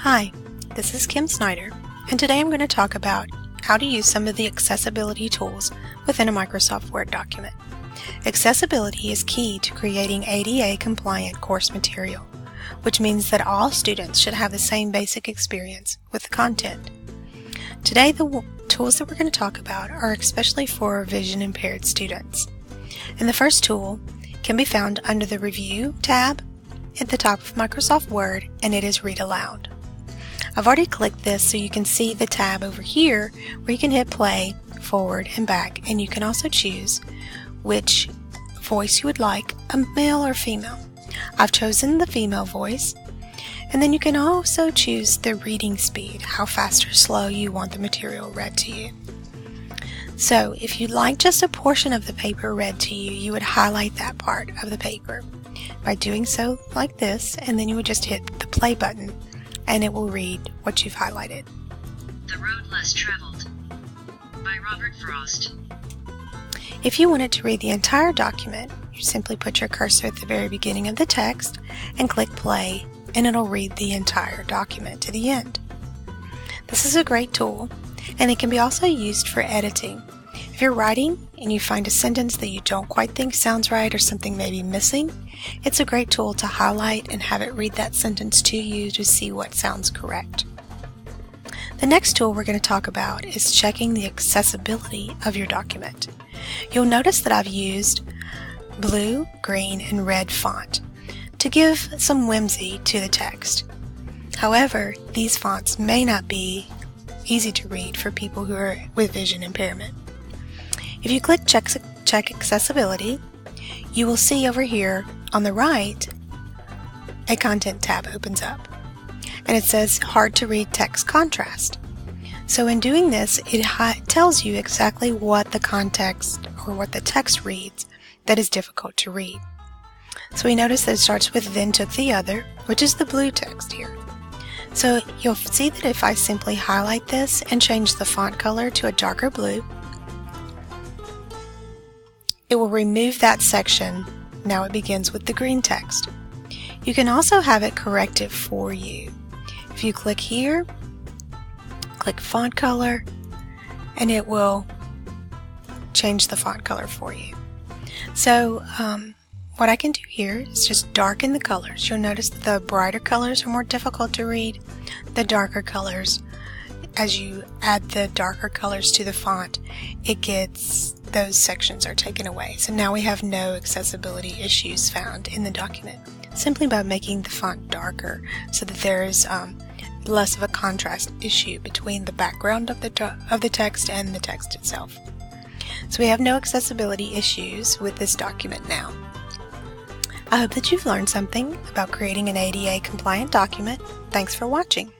Hi, this is Kim Snyder, and today I'm going to talk about how to use some of the accessibility tools within a Microsoft Word document. Accessibility is key to creating ADA-compliant course material, which means that all students should have the same basic experience with the content. Today, the tools that we're going to talk about are especially for vision-impaired students. And the first tool can be found under the Review tab at the top of Microsoft Word, and it is Read Aloud. I've already clicked this so you can see the tab over here where you can hit play, forward, and back, and you can also choose which voice you would like, a male or female. I've chosen the female voice, and then you can also choose the reading speed, how fast or slow you want the material read to you. So if you'd like just a portion of the paper read to you, you would highlight that part of the paper by doing so like this, and then you would just hit the play button and it will read what you've highlighted. The Road Less Traveled by Robert Frost. If you wanted to read the entire document, you simply put your cursor at the very beginning of the text and click play, and it'll read the entire document to the end. This is a great tool, and it can be also used for editing. If you're writing and you find a sentence that you don't quite think sounds right or something may be missing, it's a great tool to highlight and have it read that sentence to you to see what sounds correct. The next tool we're going to talk about is checking the accessibility of your document. You'll notice that I've used blue, green, and red font to give some whimsy to the text. However, these fonts may not be easy to read for people who are with vision impairment. If you click Check Accessibility, you will see over here on the right a Content tab opens up, and it says Hard to Read Text Contrast. So in doing this, it tells you exactly what the context or what the text reads that is difficult to read. So we notice that it starts with Then Took the Other, which is the blue text here. So you'll see that if I simply highlight this and change the font color to a darker blue, it will remove that section. Now it begins with the green text. You can also have it correct it for you. If you click here, click font color, and it will change the font color for you. So what I can do here is just darken the colors. You'll notice that the brighter colors are more difficult to read. The darker colors, as you add the darker colors to the font, those sections are taken away. So now we have no accessibility issues found in the document, simply by making the font darker so that there is less of a contrast issue between the background of the text and the text itself. So we have no accessibility issues with this document now. I hope that you've learned something about creating an ADA compliant document. Thanks for watching.